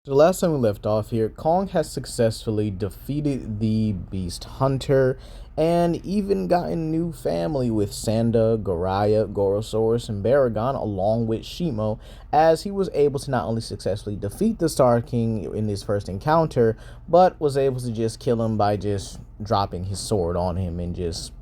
So the last time we left off here, Kong has successfully defeated the Beast Hunter and even got a new family with Sanda, Goraya, Gorosaurus, and Baragon along with Shimo, as he was able to not only successfully defeat the Star King in his first encounter, but was able to just kill him by just dropping his sword on him and just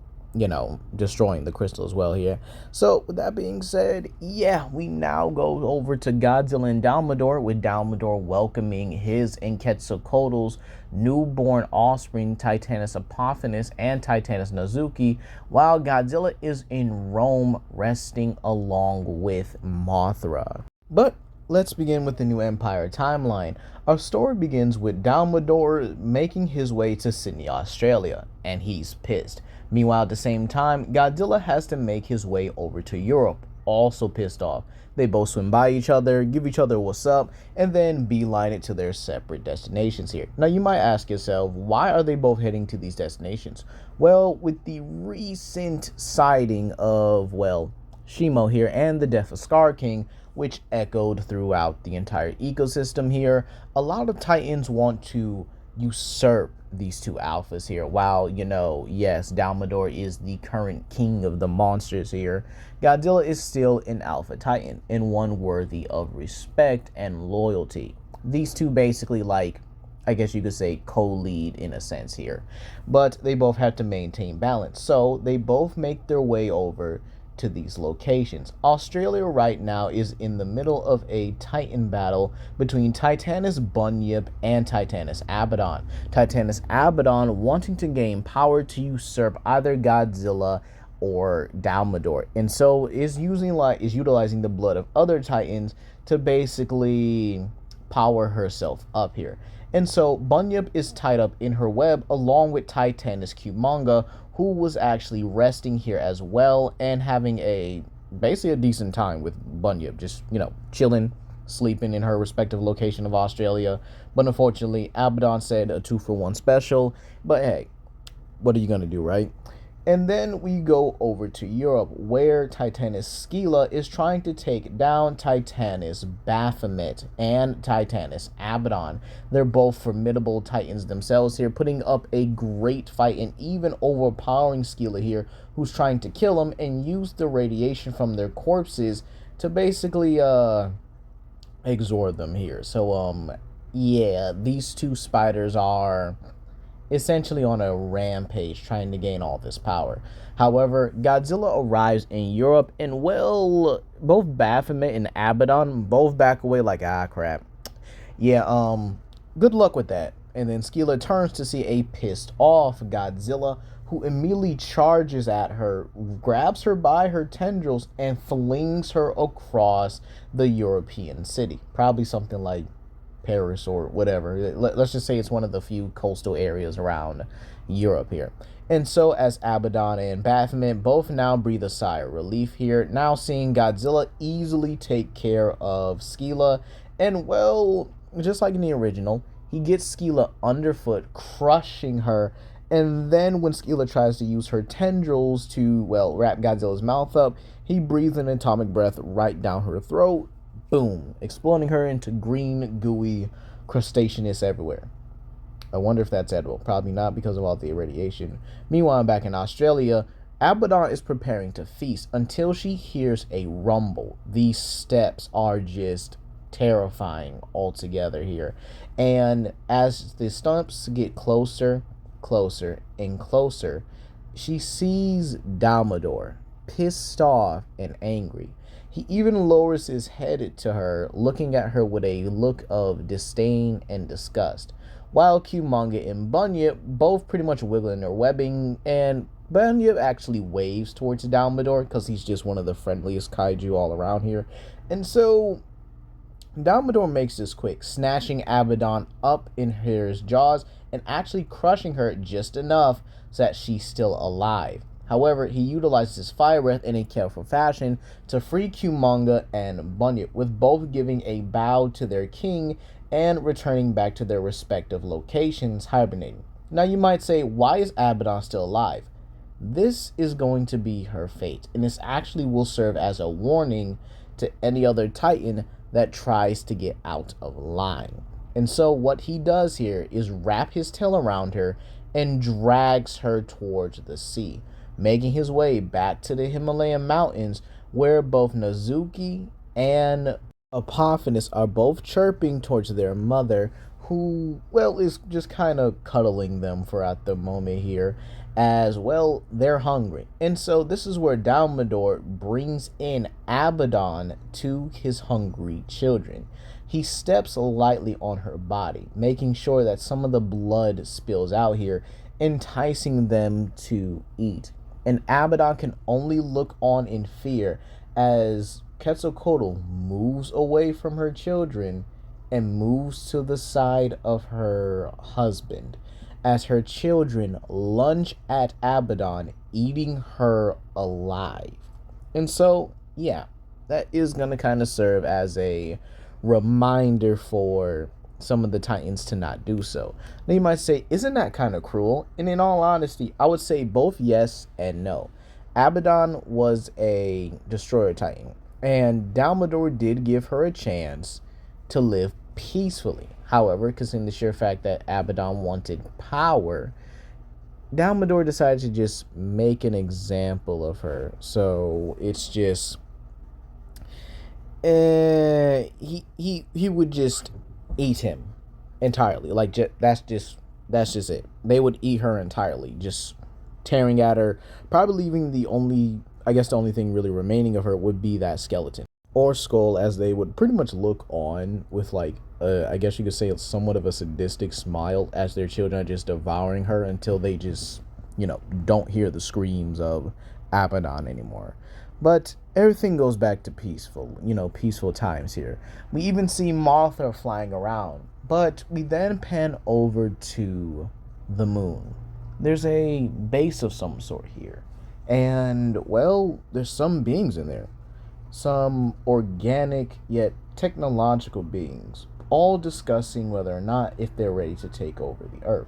destroying the crystal as well here. So, with that being said, yeah, we now go over to Godzilla and Dalmador, with Dalmador welcoming his and Quetzalcoatl's newborn offspring, Titanus Apophis and Titanus Nazuki, while Godzilla is in Rome resting along with Mothra. But let's begin with the New Empire timeline. Our story begins with Dalmador making his way to Sydney, Australia, and he's pissed. Meanwhile, at the same time, Godzilla has to make his way over to Europe, also pissed off. They both swim by each other, give each other what's up, and then beeline it to their separate destinations here. Now, you might ask yourself, why are they both heading to these destinations? Well, with the recent sighting of, Shimo here and the death of Scar King, which echoed throughout the entire ecosystem here, a lot of Titans want to usurp these two alphas here. While, yes, Dalmador is the current king of the monsters here, Godzilla is still an alpha Titan and one worthy of respect and loyalty. These two basically, I guess you could say, co-lead in a sense here. But they both have to maintain balance. So they both make their way over to these locations. Australia right now is in the middle of a Titan battle between Titanus Bunyip and Titanus Abaddon. Titanus Abaddon wanting to gain power to usurp either Godzilla or Dalmador, and so is utilizing the blood of other Titans to basically power herself up here. And so Bunyip is tied up in her web along with Titanus Kumonga, who was actually resting here as well and having basically a decent time with Bunyip, just, chilling, sleeping in her respective location of Australia. But unfortunately, Abaddon said a 2-for-1 special, but hey, what are you gonna do, right? And then we go over to Europe, where Titanus Skila is trying to take down Titanus Baphomet and Titanus Abaddon. They're both formidable Titans themselves here, putting up a great fight and even overpowering Skila here, who's trying to kill him and use the radiation from their corpses to basically exort them here. So yeah, these two spiders are essentially on a rampage trying to gain all this power. However, Godzilla arrives in Europe and, both Baphomet and Abaddon both back away like, crap. Yeah, good luck with that. And then Skila turns to see a pissed off Godzilla, who immediately charges at her, grabs her by her tendrils, and flings her across the European city. Probably something like Paris or whatever. Let's just say it's one of the few coastal areas around Europe here. And so as Abaddon and Baphomet both now breathe a sigh of relief here, now seeing Godzilla easily take care of Skila, and just like in the original, he gets Skila underfoot, crushing her. And then when Skila tries to use her tendrils to, wrap Godzilla's mouth up, he breathes an atomic breath right down her throat. Boom, exploding her into green, gooey crustaceans everywhere. I wonder if that's edible. Probably not, because of all the irradiation. Meanwhile, back in Australia, Abaddon is preparing to feast until she hears a rumble. These steps are just terrifying altogether here. And as the stumps get closer, and closer, she sees Dalmador, pissed off and angry. He even lowers his head to her, looking at her with a look of disdain and disgust, while Kumonga and Bunyip both pretty much wiggling their webbing, and Bunyip actually waves towards Dalmador because he's just one of the friendliest kaiju all around here. And so Dalmador makes this quick, snatching Abaddon up in his jaws and actually crushing her just enough so that she's still alive. However, he utilizes his fire breath in a careful fashion to free Kumonga and Bunyip, with both giving a bow to their king and returning back to their respective locations, hibernating. Now you might say, why is Abaddon still alive? This is going to be her fate, and this actually will serve as a warning to any other Titan that tries to get out of line. And so what he does here is wrap his tail around her and drags her towards the sea, making his way back to the Himalayan mountains where both Nazuki and Apophis are both chirping towards their mother, who, well, is just kind of cuddling them for at the moment here, as well, they're hungry. And so this is where Dalmador brings in Abaddon to his hungry children. He steps lightly on her body, making sure that some of the blood spills out here, enticing them to eat. And Abaddon can only look on in fear as Quetzalcoatl moves away from her children and moves to the side of her husband as her children lunge at Abaddon, eating her alive. And so, yeah, that is going to kind of serve as a reminder for some of the Titans to not do so. Now you might say, isn't that kind of cruel? And in all honesty, I would say both yes and no. Abaddon was a destroyer Titan, and Dalmador did give her a chance to live peacefully. However, considering the sheer fact that Abaddon wanted power, Dalmador decided to just make an example of her. So it's just he would just eat him entirely. Like that's just it. They would eat her entirely, just tearing at her, probably leaving the only thing really remaining of her would be that skeleton or skull, as they would pretty much look on with like I guess you could say it's somewhat of a sadistic smile as their children are just devouring her until they just, don't hear the screams of Abaddon anymore. But everything goes back to peaceful times here. We even see Mothra flying around, but we then pan over to the moon. There's a base of some sort here, and well, there's some beings in there, some organic yet technological beings, all discussing whether or not if they're ready to take over the earth.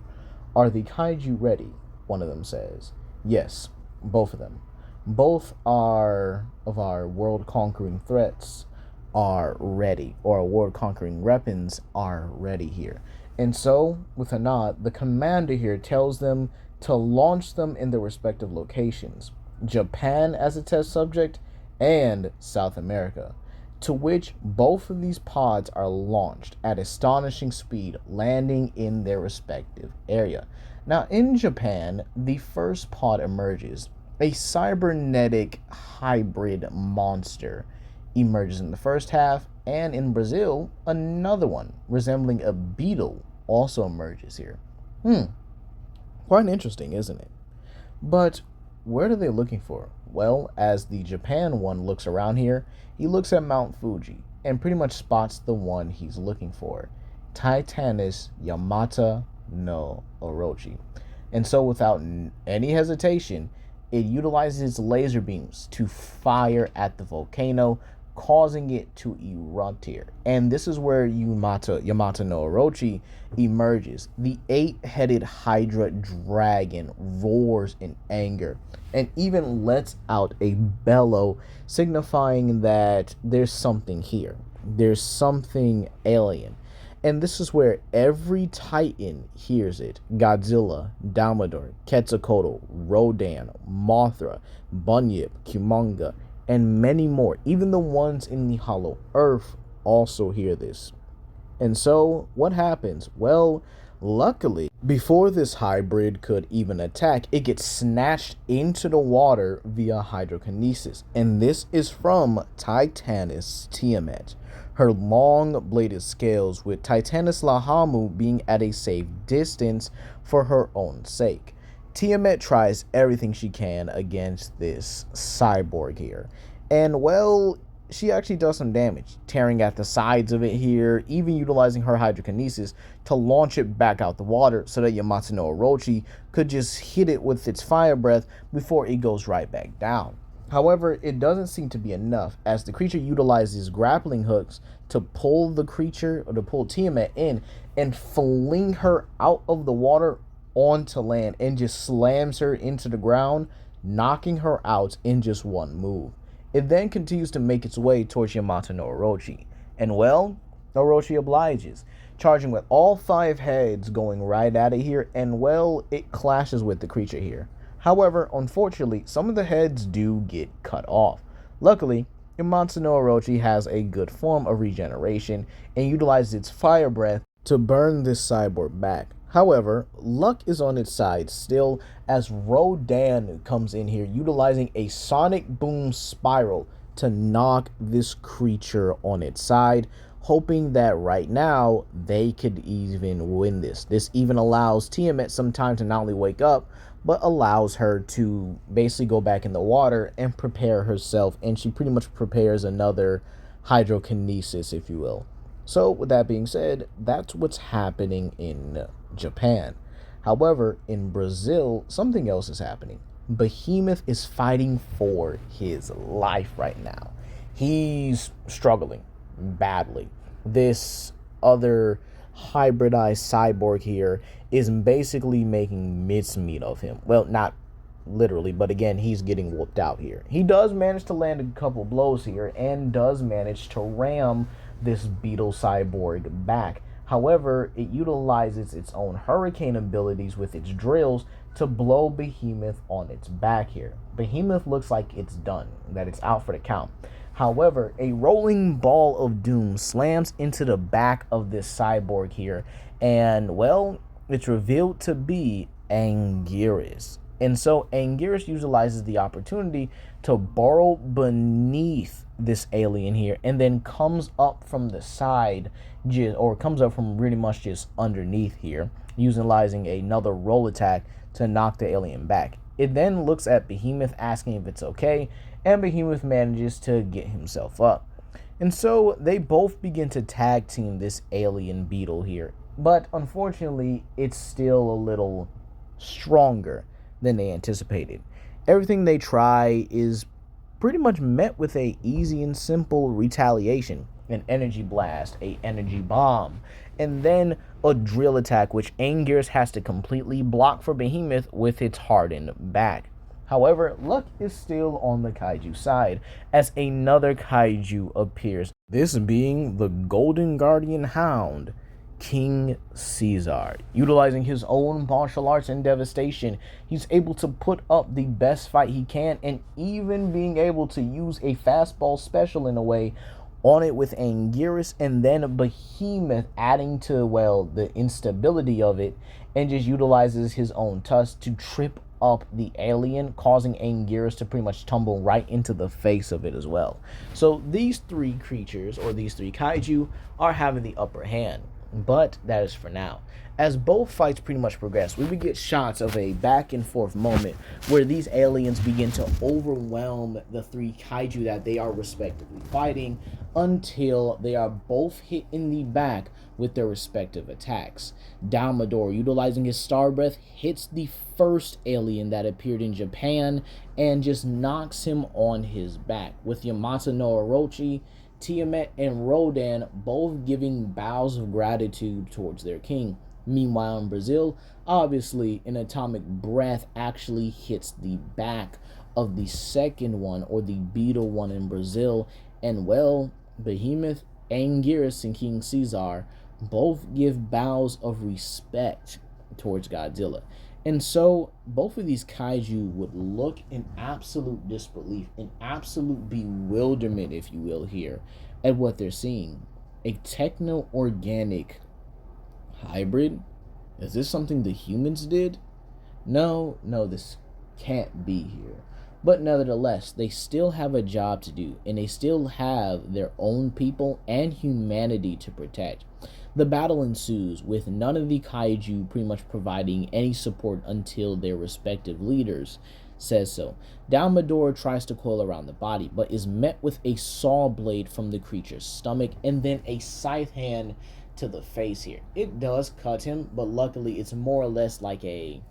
Are the kaiju ready? One of them says. Yes, both of them. Both are of our world-conquering threats are ready, or world-conquering weapons are ready here. And so, with a nod, the commander here tells them to launch them in their respective locations. Japan as a test subject, and South America, to which both of these pods are launched at astonishing speed, landing in their respective area. Now, in Japan, the first pod emerges. A cybernetic hybrid monster emerges in the first half, and in Brazil, another one resembling a beetle also emerges here. Quite interesting, isn't it? But what are they looking for? Well, as the Japan one looks around here, he looks at Mount Fuji and pretty much spots the one he's looking for, Titanus Yamata no Orochi. And so without any hesitation, it utilizes its laser beams to fire at the volcano, causing it to erupt here. And this is where Yamata no Orochi emerges. The 8-headed Hydra dragon roars in anger and even lets out a bellow, signifying that there's something here. There's something alien. And this is where every Titan hears it. Godzilla, Dalamadur, Quetzalcoatl, Rodan, Mothra, Bunyip, Kumonga, and many more. Even the ones in the Hollow Earth also hear this. And so, what happens? Well, luckily, before this hybrid could even attack, it gets snatched into the water via hydrokinesis. And this is from Titanus Tiamat, her long-bladed scales, with Titanus Lahamu being at a safe distance for her own sake. Tiamat tries everything she can against this cyborg here. And, well, she actually does some damage, tearing at the sides of it here, even utilizing her hydrokinesis to launch it back out the water so that Yamata no Orochi could just hit it with its fire breath before it goes right back down. However, it doesn't seem to be enough, as the creature utilizes grappling hooks to pull Tiamat in and fling her out of the water onto land and just slams her into the ground, knocking her out in just one move. It then continues to make its way towards Yamata no Orochi, and well, Orochi obliges. charging with all 5 heads going right at it here, and well, it clashes with the creature here. However, unfortunately, some of the heads do get cut off. Luckily, Yamato no Orochi has a good form of regeneration and utilizes its fire breath to burn this cyborg back. However, luck is on its side still as Rodan comes in here utilizing a sonic boom spiral to knock this creature on its side, hoping that right now they could even win this. This even allows Tiamat some time to not only wake up, but allows her to basically go back in the water and prepare herself, and she pretty much prepares another hydrokinesis, if you will. So, with that being said, that's what's happening in Japan. However, in Brazil, something else is happening. Behemoth is fighting for his life right now. He's struggling badly. This other hybridized cyborg here is basically making mincemeat of him. Well, not literally, but again, he's getting whooped out here. He does manage to land a couple blows here and does manage to ram this beetle cyborg back. However, it utilizes its own hurricane abilities with its drills to blow Behemoth on its back here. Behemoth looks like it's done, that it's out for the count. However, a rolling ball of doom slams into the back of this cyborg here, and well, it's revealed to be Anguirus. And so Anguirus utilizes the opportunity to burrow beneath this alien here and then comes up from the side, or comes up from pretty much just underneath here, utilizing another roll attack to knock the alien back. It then looks at Behemoth asking if it's okay, and Behemoth manages to get himself up. And so they both begin to tag team this alien beetle here, but unfortunately it's still a little stronger than they anticipated. Everything they try is pretty much met with a easy and simple retaliation. An energy blast, a energy bomb, and then a drill attack, which Anguirus has to completely block for Behemoth with its hardened back. However, luck is still on the kaiju side as another kaiju appears, this being the Golden Guardian Hound, King Caesar. Utilizing his own martial arts and devastation, he's able to put up the best fight he can, and even being able to use a fastball special in a way on it with Anguirus, and then Behemoth adding to, well, the instability of it, and just utilizes his own tusk to trip up the alien, causing Anguirus to pretty much tumble right into the face of it as well. So these 3 creatures, or these 3 kaiju, are having the upper hand. But that is for now. As both fights pretty much progress, we would get shots of a back and forth moment where these aliens begin to overwhelm the 3 kaiju that they are respectively fighting until they are both hit in the back with their respective attacks. Dalamadur, utilizing his star breath, hits the first alien that appeared in Japan and just knocks him on his back, with Yamato no Orochi, Tiamat, and Rodan both giving bows of gratitude towards their king. Meanwhile, in Brazil, obviously, an atomic breath actually hits the back of the second one, or the beetle one in Brazil, and well, Behemoth, Anguirus, and King Caesar both give bows of respect towards Godzilla. And so, both of these kaiju would look in absolute disbelief, in absolute bewilderment, if you will, here, at what they're seeing. A techno-organic hybrid? Is this something the humans did? No, this can't be here. But nevertheless, they still have a job to do, and they still have their own people and humanity to protect. The battle ensues, with none of the kaiju pretty much providing any support until their respective leaders says so. Dalamadur tries to coil around the body, but is met with a saw blade from the creature's stomach, and then a scythe hand to the face here. It does cut him, but luckily it's more or less like a,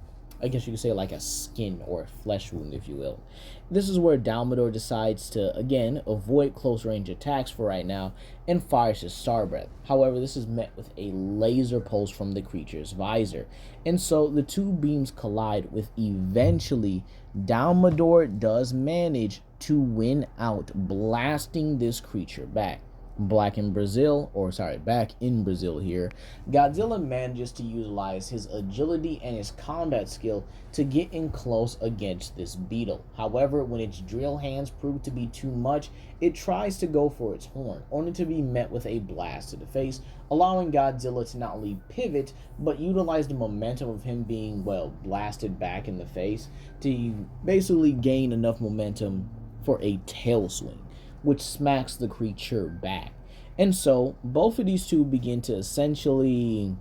I guess you could say, like a skin or a flesh wound, if you will. This is where Dalamadur decides to, again, avoid close range attacks for right now and fires his star breath. However, this is met with a laser pulse from the creature's visor. And so the 2 beams collide, with eventually Dalamadur does manage to win out, blasting this creature back. Back in Brazil here, Godzilla manages to utilize his agility and his combat skill to get in close against this beetle. However, when its drill hands prove to be too much, it tries to go for its horn, only to be met with a blast to the face, allowing Godzilla to not only pivot, but utilize the momentum of him being, well, blasted back in the face to basically gain enough momentum for a tail swing, which smacks the creature back. And so both of these two begin to essentially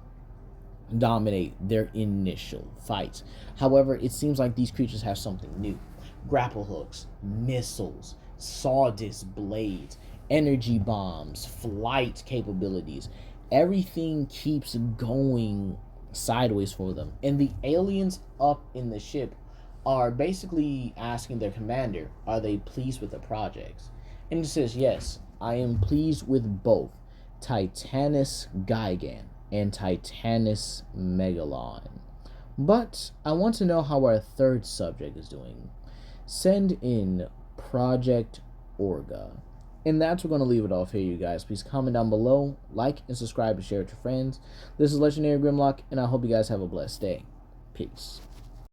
dominate their initial fights. However, it seems like these creatures have something new: grapple hooks, missiles, sawdust blades, energy bombs, flight capabilities. Everything keeps going sideways for them. And the aliens up in the ship are basically asking their commander, are they pleased with the projects? And he says, yes, I am pleased with both Titanus Gigan and Titanus Megalon. But I want to know how our third subject is doing. Send in Project Orga. And that's we're going to leave it off here, you guys. Please comment down below, like and subscribe and share with your friends. This is Legendary Grimlock, and I hope you guys have a blessed day. Peace.